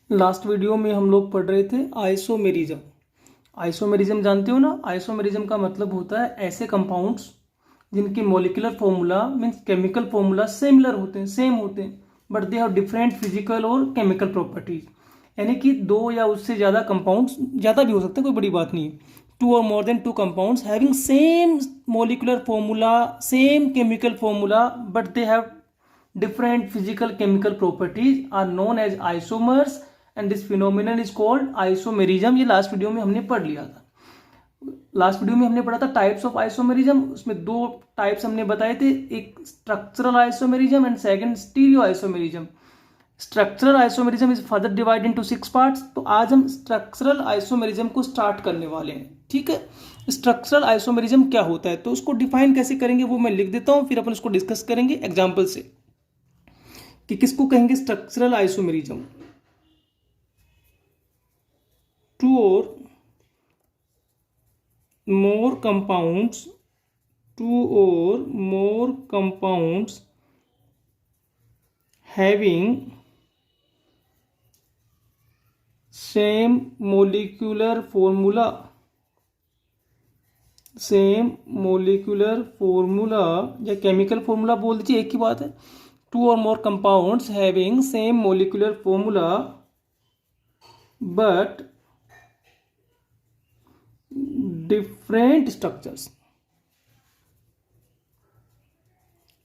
Last video में हम लोग पढ़ रहे थे आइसोमेरिज्म। आइसोमेरिज्म जानते हो ना? आइसोमेरिज्म का मतलब होता है ऐसे कंपाउंड्स जिनकी molecular formula means chemical formula similar होते हैं, सेम होते हैं, but they have different physical और केमिकल प्रॉपर्टीज। यानी कि दो या उससे ज़्यादा कंपाउंड्स, ज़्यादा भी हो सकते हैं, कोई बड़ी बात नहीं है। टू और more than two compounds having same molecular formula, same chemical formula, but they have different physical chemical properties are known as isomers and this phenomenon is called isomerism। ये लास्ट वीडियो में हमने पढ़ लिया था। Last video में हमने पढ़ा था टाइप्स ऑफ आइसोमेरिज्म। उसमें दो टाइप्स हमने बताए थे, एक structural isomerism and second stereo isomerism. Structural isomerism is further divide into 6 parts. तो आज हम स्ट्रक्चरल आइसोमेरिज्म को स्टार्ट करने वाले हैं। ठीक है, स्ट्रक्चरल आइसोमेरिज्म क्या होता है तो उसको डिफाइन कैसे करेंगे वो मैं लिख देता हूं, फिर अपन उसको डिस्कस करेंगे एग्जाम्पल से कि किसको कहेंगे स्ट्रक्चरल आइसोमेरिज्म। टू और मोर कंपाउंड्स, टू और more compounds having same molecular formula, same molecular formula या केमिकल फॉर्मूला बोल दीजिए, एक ही बात है। Two or more compounds having same molecular formula but different structures,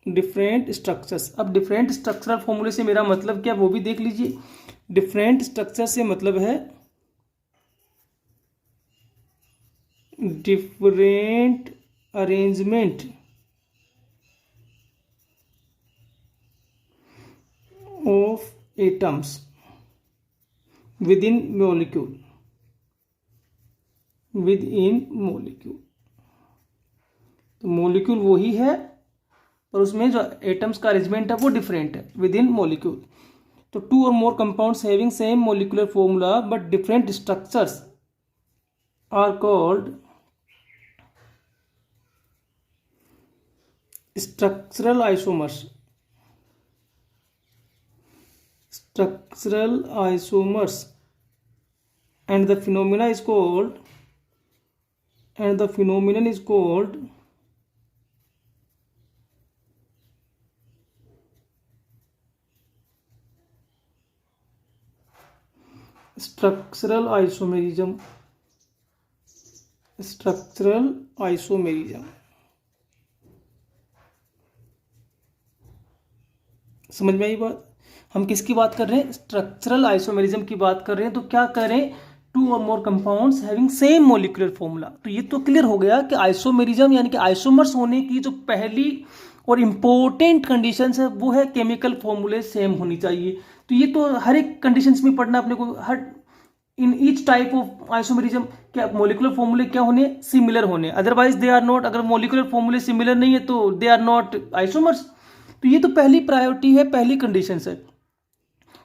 different structures। अब different structural formula से मेरा मतलब क्या वो भी देख लीजिए। different structure से मतलब है different arrangement of atoms within molecule, within molecule। तो मोलिक्यूल वही है पर उसमें जो एटम्स का अरेंजमेंट है वो डिफरेंट है विद इन मोलिक्यूल। तो टू और more compounds having same molecular formula but different structures are called structural isomers. Structural isomers and the phenomenon is called structural isomerism। structural isomerism समझ में आई बात? हम किसकी बात कर रहे हैं? स्ट्रक्चरल आइसोमेरिज्म की बात कर रहे हैं। तो क्या करें? टू और more compounds having same molecular formula. तो ये तो क्लियर हो गया कि आइसोमेरिज्म यानी कि आइसोमर्स होने की जो पहली और इंपॉर्टेंट कंडीशन है वो है केमिकल फॉर्मूले सेम होनी चाहिए। तो ये तो हर एक कंडीशंस में पढ़ना अपने को। हर in each type of isomerism क्या मोलिकुलर फॉर्मूले क्या होने? सिमिलर होने, अदरवाइज दे आर नॉट। अगर मोलिकुलर फॉर्मूले सिमिलर नहीं है तो दे आर नॉट आइसोमर्स। तो ये तो पहली प्रायोरिटी है, पहली कंडीशन है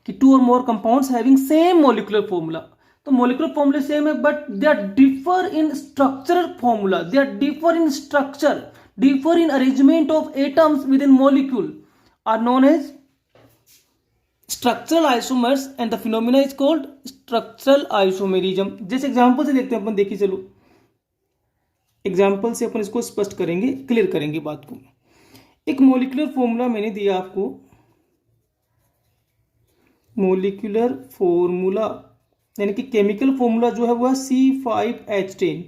कि टू और more compounds having same molecular formula. तो मोलिकुलर फॉर्मूला सेम है but they are differ in structural formula, they are differ in structure, differ in arrangement of atoms within molecule are known as structural isomers and the phenomena is called structural isomerism. जैसे example से देखते हैं अपन, देखिए चलो example से अपन इसको स्पष्ट करेंगे, क्लियर करेंगे बात को। एक मोलिकुलर फॉर्मूला मैंने दिया आपको, मोलिकुलर फॉर्मूला यानी कि केमिकल फॉर्मूला जो है वो है C5H10।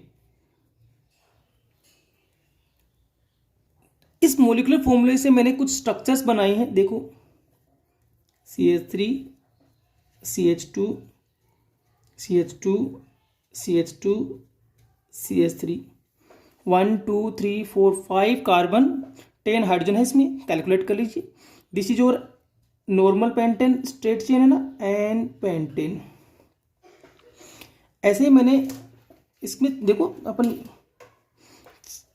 इस मोलिकुलर फॉर्मूले से मैंने कुछ स्ट्रक्चर्स बनाए हैं, देखो CH3 CH2 CH2 CH2 CH3, 1 2 3 4 5 carbon, 10 hydrogen है इसमें, कैलकुलेट कर लीजिए। This is your normal pentane straight chain है ना, एन पेंटेन। ऐसे ही मैंने इसमें देखो अपन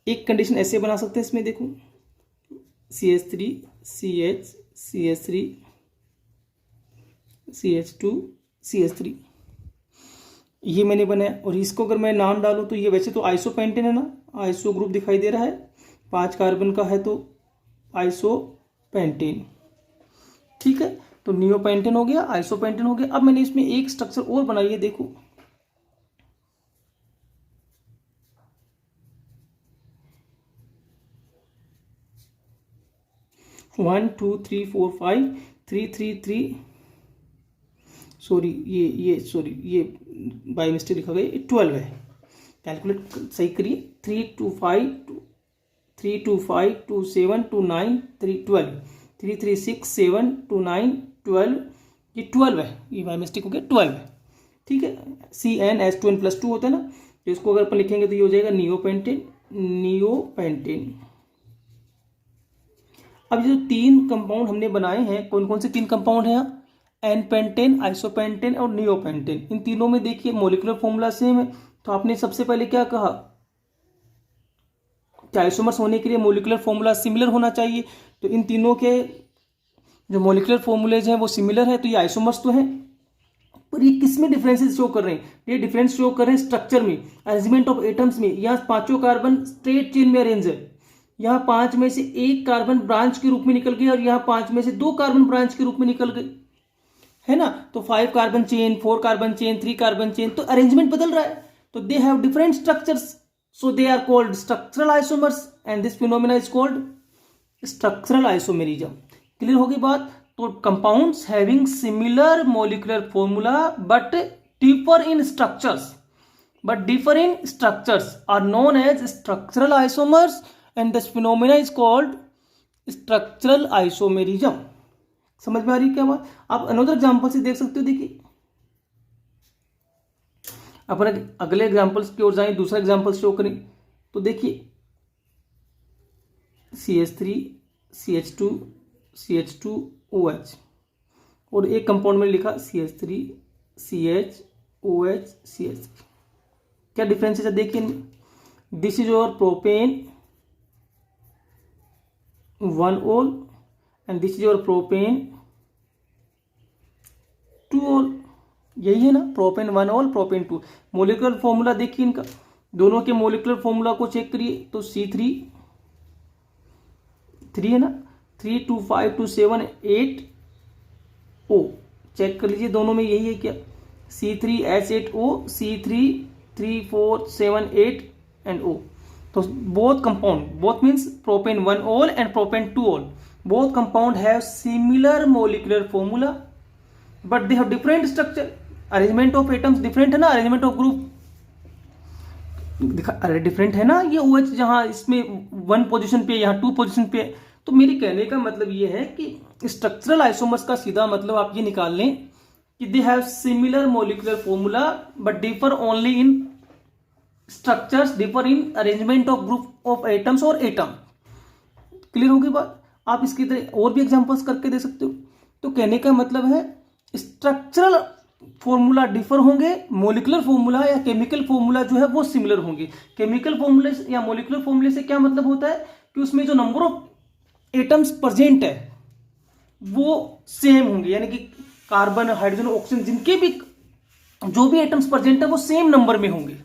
एक कंडीशन ऐसे बना सकते हैं। इसमें देखो CH3 CH CH3 CH2 CH3 ये मैंने बनाया। और इसको अगर मैं नाम डालूं तो ये वैसे तो आइसो पेंटेन है ना, आइसो ग्रुप दिखाई दे रहा है, 5 कार्बन का है तो आइसो पेंटेन। ठीक है, तो नियोपेंटेन हो गया, आइसोपेंटेन हो गया। अब मैंने इसमें एक स्ट्रक्चर और बनाई है, देखो। One two three four five, three three three, sorry ये बाय मिस्टेक लिखा गया, 12 है। कैलकुलेट सही करिए। 3 2 5 3 2 5 2 7 2 9 3 12, 3 3 6 7 2 9 12, ये 12 है, ये बाय मिस्टेक हो गया 12 है। ठीक है, CnH2n+2 होता है ना, तो इसको अगर अपन लिखेंगे तो ये हो जाएगा नियोपेंटेन। नियोपेंटेन। अब ये जो 3 कंपाउंड हमने बनाए हैं, कौन कौन से 3 कंपाउंड हैं? एन-पेंटेन, आइसोपेंटेन और नियोपेंटेन। इन तीनों में देखिए मोलिकुलर फॉर्मूला सेम है। तो आपने सबसे पहले क्या कहा कि आइसोमर्स होने के लिए मोलिकुलर फॉर्मूला सिमिलर होना चाहिए। तो इन तीनों के जो मोलिकुलर फॉर्मूलेज हैं वो सिमिलर है, तो ये आइसोमर्स तो हैं। पर ये किस में डिफरेंसेस शो कर रहे हैं? ये डिफरेंस शो कर रहे हैं स्ट्रक्चर में, अरेंजमेंट ऑफ एटम्स में। यहाँ 5 कार्बन स्ट्रेट चेन में अरेंज है, यहाँ 5 में से 1 कार्बन ब्रांच के रूप में निकल गई और यहाँ 5 में से 2 कार्बन ब्रांच के रूप में निकल गई, है ना। तो 5 carbon chain, 4 carbon chain, 3 carbon chain, तो अरेंजमेंट बदल रहा है। तो they have different structures, so they are called structural isomers and this phenomena is called structural isomerism. Clear होगी बात? तो compounds having similar molecular formula but differ in structures are known as structural isomers and this phenomena is called structural isomerism. समझ में आ रही है क्या बात? आप अनदर एग्जांपल से देख सकते हो। देखिए अपन अगले एग्जांपल्स की ओर जाएं, दूसरा एग्जांपल शो करें तो देखिए CH3 CH2 CH2OH और एक कंपाउंड में लिखा CH3 CHOH CH3। क्या डिफरेंस है देखिए। This is your propane 1 ol and this is your propane 2 ol। यही है ना, propane 1 ol propane 2। Molecular formula देखिए इनका, दोनों के मोलिकुलर फॉर्मूला को चेक करिए तो C3 3 है ना, 3 2 5 2 7 8 O। चेक कर लीजिए दोनों में यही है क्या? C3H8O, C3 3 4 7 8 and O। तो both compound, both means propane 1 ol and propane 2 ol, both compound have similar molecular formula but they have different structure. Arrangement of atoms different है ना, अरेंजमेंट ऑफ ग्रुप अरे different है ना। ये OH जहां इसमें 1 position पे, यहाँ 2 पोजीशन पे। तो मेरे कहने का मतलब ये है कि स्ट्रक्चरल आइसोमर्स का सीधा मतलब आप ये निकाल लें कि they have similar molecular formula but differ only in structures, differ in arrangement of group of atoms और एटम। क्लियर होगी बात? आप इसकी तरह और भी एग्जांपल्स करके दे सकते हो। तो कहने का मतलब है स्ट्रक्चरल फॉर्मूला डिफर होंगे, मोलिकुलर फॉर्मूला या केमिकल फॉर्मूला जो है वो सिमिलर होंगे। केमिकल फॉर्मूले या मोलिकुलर फॉर्मूले से क्या मतलब होता है कि उसमें जो नंबर ऑफ एटम्स प्रेजेंट है वो सेम होंगे, यानी कि कार्बन, हाइड्रोजन, ऑक्सीजन, जिनके भी जो भी एटम्स प्रेजेंट है वो सेम नंबर में होंगे,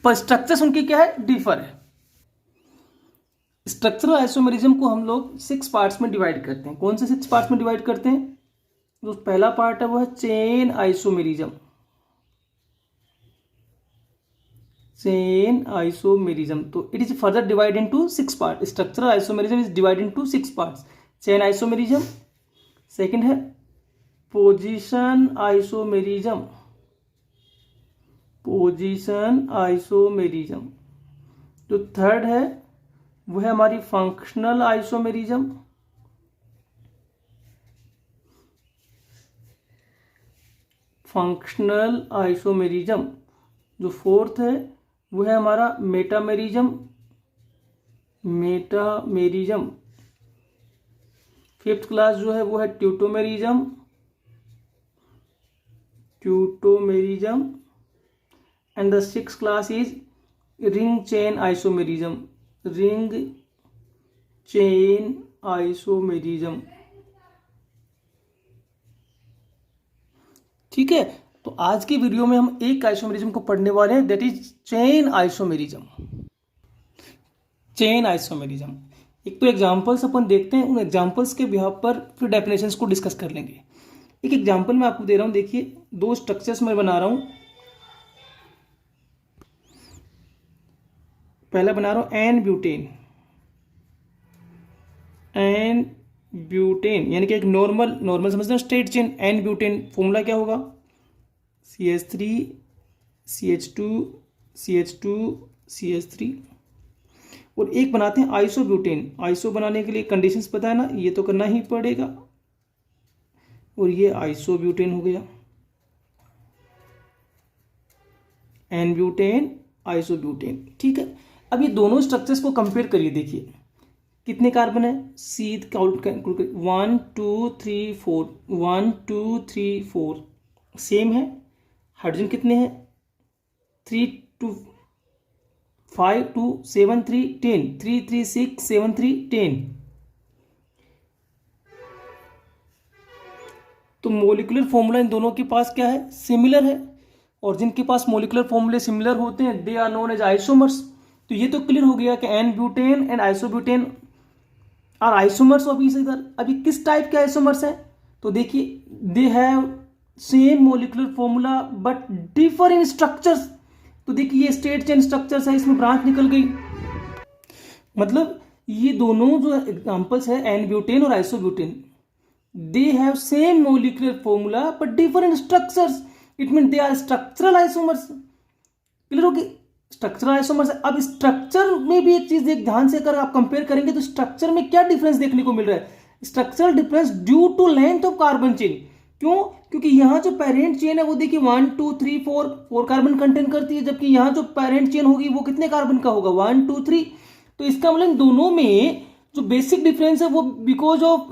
पर स्ट्रक्चर्स उनकी क्या है? डिफर है। स्ट्रक्चरल आइसोमेरिज्म को हम लोग 6 पार्ट्स में डिवाइड करते हैं। कौन से 6 पार्ट्स में डिवाइड करते हैं? जो पहला पार्ट है वो है चेन आइसोमेरिज्म। चेन आइसोमेरिज्म, तो it is further divide into 6 part. Structural isomerism is divide into 6 parts. Chain isomerism, second है पोजीशन आइसोमेरिज्म, पोजीशन आइसोमेरिज्म। जो थर्ड है वो है हमारी फंक्शनल आइसोमेरिज्म, फंक्शनल आइसोमेरिज्म। जो फोर्थ है वो है हमारा मेटामेरिज्म, मेटामेरिज्म। फिफ्थ क्लास जो है वो है tautomerism, tautomerism. And the 6th class is ring chain isomerism, ring chain isomerism. ठीक है, तो आज की वीडियो में हम एक आइसोमेरिज्म को पढ़ने वाले हैं, that is chain isomerism. Chain isomerism एक तो एग्जाम्पल्स अपन देखते हैं, उन एग्जाम्पल्स के बिहाफ पर फिर डेफिनेशंस को डिस्कस कर लेंगे। एक एग्जाम्पल मैं आपको दे रहा हूँ, देखिए 2 स्ट्रक्चर्स मैं बना रहा हूँ। पहला बना रहा हूँ एन ब्यूटेन यानी कि एक नॉर्मल समझते हो straight chain. N butane formula क्या होगा, CH3 CH2 CH2 CH3। और एक बनाते हैं आइसोब्यूटेन। आइसो बनाने के लिए कंडीशंस पता है ना, ये तो करना ही पड़ेगा। और ये आइसोब्यूटेन हो गया, एन ब्यूटेन आइसोब्यूटेन, ठीक है। अब ये दोनों स्ट्रक्चर्स को कंपेयर करिए, देखिए कितने कार्बन है, सीध काउंट 1 2 3 4, 1 2 3 4 सेम है। हाइड्रोजन कितने हैं, 3 2 5 2 7 3 10, 3 3 6 7 3 10। तो मोलिकुलर फॉर्मूला इन दोनों के पास क्या है, सिमिलर है। और जिनके पास मोलिकुलर फॉर्मूले सिमिलर होते हैं they are known as isomers. तो ये तो क्लियर हो गया कि n butane and isobutane are isomers of each other. अभी किस टाइप के आइसोमर्स हैं, तो देखिए they have same molecular formula but differ in structures. तो देखिए ये स्ट्रेट चेन स्ट्रक्चर्स है, इसमें ब्रांच निकल गई। मतलब ये दोनों जो एग्जांपल्स है एन ब्यूटेन और isobutane, they have same molecular formula but different structures. It mean they are structural isomers. Clear हो गई, स्ट्रक्चरल आइसोमर्स। अब स्ट्रक्चर में भी एक चीज देख ध्यान से, अगर आप कंपेयर करेंगे तो स्ट्रक्चर में क्या डिफरेंस देखने को मिल रहा है, structural difference due to length of carbon chain. क्यों, क्योंकि यहाँ जो पेरेंट चेन है वो देखिए 1 2 3 4 कार्बन कंटेन करती है, जबकि यहाँ जो पेरेंट चेन होगी वो कितने कार्बन का होगा, 1 2 3। तो इसका मतलब दोनों में जो बेसिक डिफरेंस है वो because of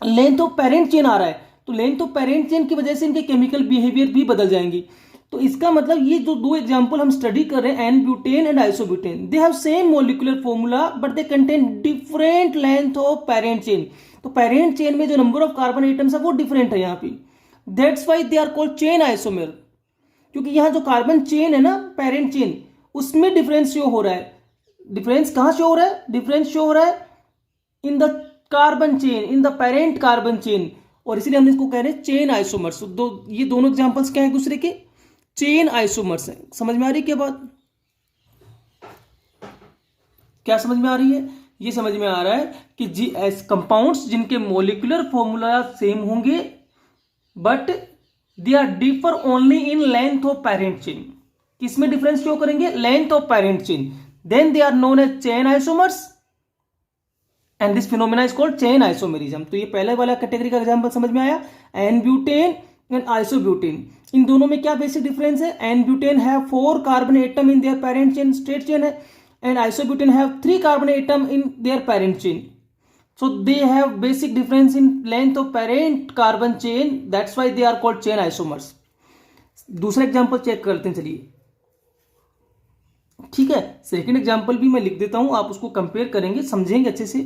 length of parent chain आ रहा है। तो लेंथ ऑफ पेरेंट चेन की वजह से इनके केमिकल बिहेवियर भी बदल जाएंगी। तो इसका मतलब ये जो 2 एग्जांपल हम स्टडी कर रहे हैं, n butane and isobutane, they have same molecular formula but they contain different length of parent chain. तो पेरेंट चेन में जो नंबर ऑफ कार्बन एटम्स है वो डिफरेंट है यहाँ पे। That's why they are called chain isomer, क्योंकि यहाँ जो कार्बन चेन है ना, पेरेंट चेन, उसमें डिफरेंस शो हो रहा है। डिफरेंस कहाँ शो हो रहा है, डिफरेंस शो हो रहा है in the carbon chain, in the parent carbon chain. और इसीलिए हम इसको कह रहे हैं चेन आइसोमर्स। ये दोनों एग्जांपल्स क्या है दूसरे के, चेन आइसोमर्स है। समझ में आ रही है क्या बात, क्या समझ में आ रही है, ये समझ में आ रहा है कि कंपाउंड्स जिनके मोलिकुलर फॉर्मूला सेम होंगे but they are differ only in length of parent chain. किसमें डिफरेंस शो करेंगे, length of parent chain, then they are known as chain isomers and this phenomena is called chain isomerism. तो ये पहले वाला category का example समझ में आया, एन ब्यूटेन एंड आइसोब्यूटेन। इन दोनों में क्या बेसिक डिफरेंस है, n butane have 4 carbon atom in their parent chain, straight chain है, and isobutane have 3 carbon atom in their parent chain. So they have basic difference in length of parent carbon chain, that's why they are called chain isomers. दूसरा example check करते हैं, चलिए ठीक है। Second example भी मैं लिख देता हूं, आप उसको कंपेयर करेंगे, समझेंगे अच्छे से।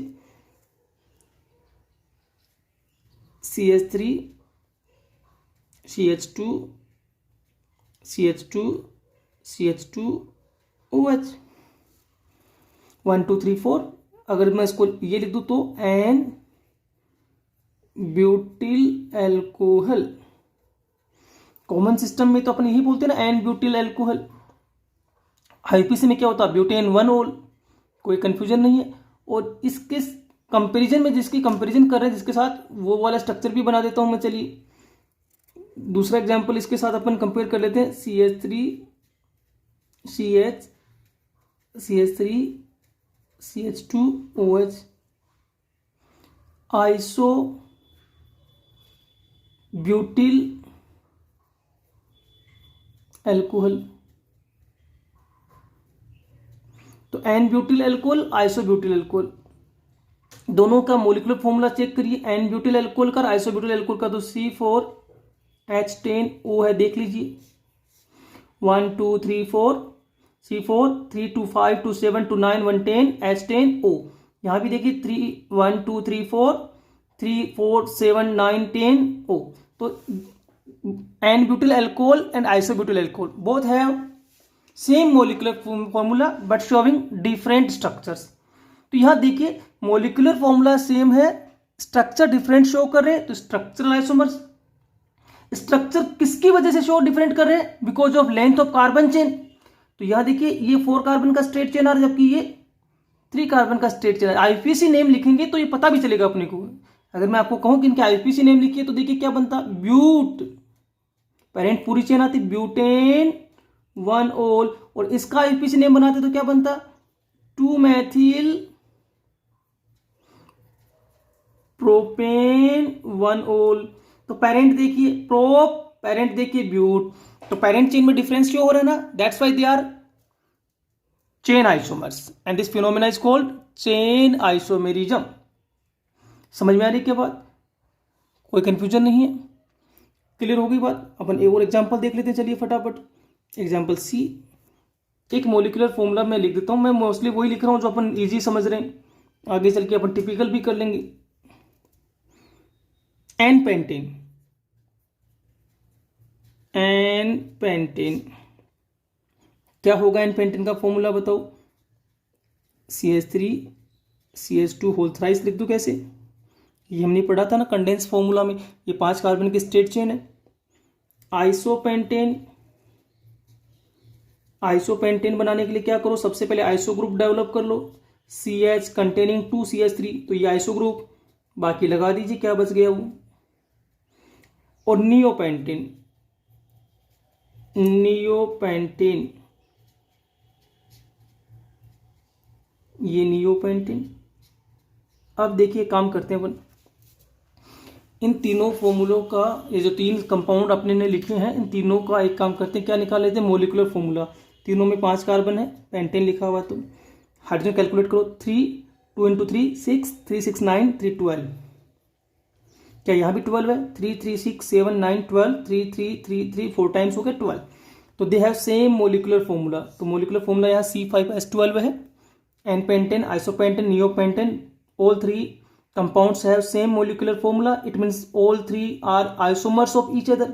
CH3 CH2 CH2 CH2 OH 1 2 3 4। अगर मैं इसको ये लिख दूं तो n butyl alcohol. Common system में तो अपन यही बोलते हैं ना, एन ब्यूटिल एल्कोहल। आईपीसी में क्या होता है, ब्यूटेन 1 ओल, कोई कंफ्यूजन नहीं है। और इसके कंपैरिजन में जिसकी कंपैरिजन कर रहे हैं जिसके साथ, वो वाला स्ट्रक्चर भी बना देता हूं मैं। चलिए दूसरा एग्जांपल इसके साथ अपन कंपेयर कर लेते हैं, CH3 CH3 CH2 OH iso butyl alcohol. तो n butyl alcohol, iso butyl alcohol, दोनों का मोलिकुलर फॉर्मूला चेक करिए। एन ब्यूटिल एल्कोहल का, आइसो ब्यूटिल एल्कोहल का तो C4H10O है, देख लीजिए 1 2 3 4 C4 3 2 5 2 7 2 9 1 10 H10O। यहां भी देखिए 3 1 2 3 4 3 4 7 9 10 O। तो n butyl alcohol and iso butyl alcohol both have same molecular formula but showing different structures. तो यहाँ देखिए मोलिकुलर फॉर्मूला सेम है, स्ट्रक्चर डिफरेंट शो कर रहे हैं, तो स्ट्रक्चरल आइसोमर्स। स्ट्रक्चर किसकी वजह से शो डिफरेंट कर रहे हैं? Because of length of carbon chain. तो यहां देखिए ये 4 कार्बन का स्ट्रेट चेन आ रहा है, जबकि ये 3 कार्बन का स्ट्रेट चेन। आईपीसी नेम लिखेंगे तो ये पता भी चलेगा अपने को। अगर मैं आपको कहूं कि इनके आईपीसी नेम लिखिए तो देखिए क्या बनता, ब्यूट, पेरेंट पूरी चेन आती, ब्यूटेन 1 ओल, और इसका आईपीसी नेम बनाते तो क्या बनता, 2 मैथिल प्रोपेन 1 ओल। तो पेरेंट देखिए प्रोप, पेरेंट देखिए ब्यूट, तो पेरेंट चेन में डिफरेंस क्यों हो रहा है ना, that's why they are chain isomers and this phenomena is called chain isomerism. समझ में आ रही क्या बात? कोई कंफ्यूजन नहीं है? क्लियर हो गई बात? अपन एक और एग्जांपल देख लेते हैं, चलिए फटाफट। एग्जांपल सी, एक मोलिकुलर फॉर्मूला मैं लिख देता हूं, मैं मोस्टली वही लिख रहा हूं जो अपन इजी समझ रहे हैं, आगे चल के अपन टिपिकल भी कर लेंगे। एन पेंटेन, एन पेंटेन क्या होगा? एन पेंटेन का फॉर्मूला बताओ। CH3 CH2 होल थ्राइस लिख दूं कैसे? ये हमने पढ़ा था ना कंडेंस फॉर्मूला में, ये 5 कार्बन की स्ट्रेट चेन है। आइसोपेंटेन, आइसोपेंटेन बनाने के लिए क्या करो, सबसे पहले आइसो ग्रुप डेवलप कर लो, CH कंटेनिंग 2 CH3, तो ये आइसो ग्रुप, बाकी लगा दीजिए क्या बच गया वो। और नियोपेंटेन, नियोपेंटेन, ये नियोपेंटेन। अब देखिए काम करते हैं अपन, इन तीनों फॉर्मूलों का, ये जो 3 कंपाउंड अपने ने लिखे हैं, इन तीनों का एक काम करते हैं, क्या निकाल लेते हैं, मोलिकुलर फॉर्मूला। तीनों में 5 कार्बन है, पेंटेन लिखा हुआ, तो हाइड्रोजन कैलकुलेट करो, 3 2 × 3 6, 3 6 9, 3 12। क्या यहाँ भी 12 है? 3 3 6 7 9 12, 3 3 3 3 4 टाइम्स हो गया 12। तो they have same molecular formula, तो मोलिकुलर फॉर्मूला यहाँ C5H12 है। N pentane, isopentane, neopentane, all 3 compounds have same molecular formula. It means all 3 are isomers of each other,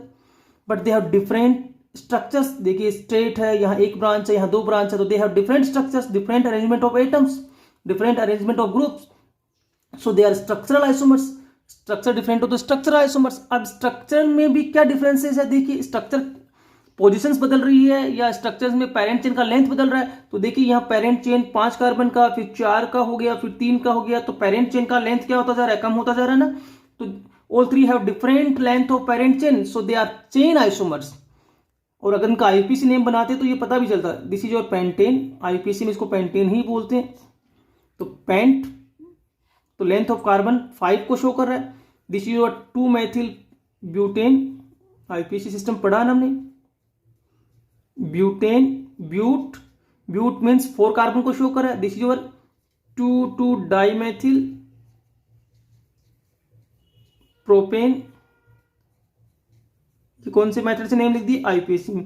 but they have different structures. देखिए straight है, यहाँ एक branch है, यहाँ 2 branch है, तो they have different structures, different arrangement of atoms, different arrangement of groups, so they are structural isomers. Structure different हो तो स्ट्रक्चरल आइसोमर्स। अब स्ट्रक्चर में भी क्या डिफरेंसेस है, देखिए स्ट्रक्चर पोजीशंस बदल रही है या स्ट्रक्चर्स में पेरेंट चेन का लेंथ बदल रहा है। तो देखिए यहाँ पेरेंट चेन 5 कार्बन का, फिर 4 का हो गया, फिर 3 का हो गया, तो पेरेंट चेन का लेंथ क्या होता जा रहा है, कम होता जा रहा है ना। तो all 3 have different length of parent chain, so they are chain isomers. और अगर इनका आईपीसी नेम बनाते तो ये पता भी चलता, this is your pentane, IPC में इसको पेंटेन ही बोलते हैं। तो पेंट, तो लेंथ ऑफ कार्बन 5 को शो कर रहा है, this is your 2 methyl butane, IPC system पढ़ा ना हमने, butane, but, but means 4 carbon को शो कर रहा है, this is your 2 dimethyl propane. कौन से मेथड से नेम लिख दी, आईपीसी में।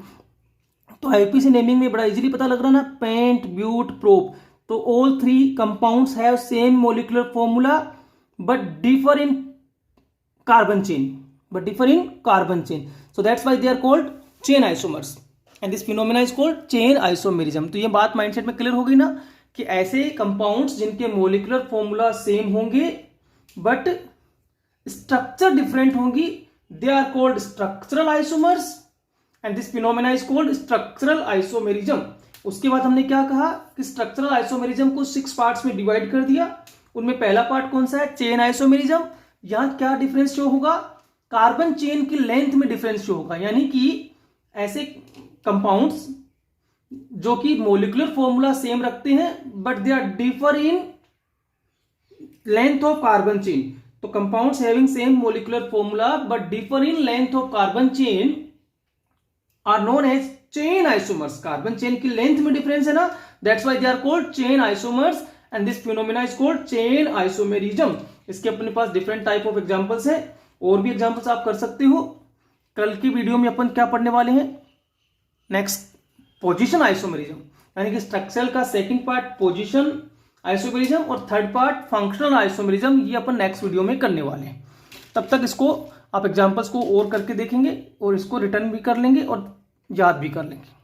तो आईपीसी नेमिंग में बड़ा इजीली पता लग रहा है ना, पेंट, ब्यूट, प्रोप। तो all 3 compounds have same molecular formula but differ in carbon chain, but differ in carbon chain, so that's why they are called chain isomers and this phenomena is called chain isomerism। तो ये बात mindset में clear हो गई ना, कि ऐसे compounds जिनके मोलिकुलर फॉर्मूला सेम होंगे बट स्ट्रक्चर डिफरेंट होंगी, they are called structural isomers and this phenomena is called structural isomerism. उसके बाद हमने क्या कहा कि स्ट्रक्चरल आइसोमेरिज्म को 6 पार्ट्स में डिवाइड कर दिया। उनमें पहला पार्ट कौन सा है, चेन आइसोमेरिज्म। यहां क्या डिफरेंस शो होगा, कार्बन चेन की लेंथ में डिफरेंस शो होगा, यानी कि ऐसे कंपाउंड्स जो कि मोलिकुलर फॉर्मूला सेम रखते हैं but they are differ in length of carbon chain. तो compounds having same molecular formula but differ in length of carbon chain are known as chain isomers. Carbon chain की length में difference है ना, that's why they are called chain isomers and this phenomena is called chain isomerism. इसके अपने पास different type of examples हैं, और भी एग्जांपल्स आप कर सकते हो। कल की वीडियो में अपन क्या पढ़ने वाले हैं, नेक्स्ट पोजीशन आइसोमेरिज्म, यानी कि स्ट्रक्चर का सेकंड पार्ट पोजीशन आइसोमेरिज्म और थर्ड पार्ट फंक्शनल आइसोमेरिज्म, ये अपन नेक्स्ट वीडियो में करने वाले हैं। तब तक इसको आप एग्जांपल्स को और करके देखेंगे और इसको रिटर्न भी कर लेंगे और याद भी कर लेंगे।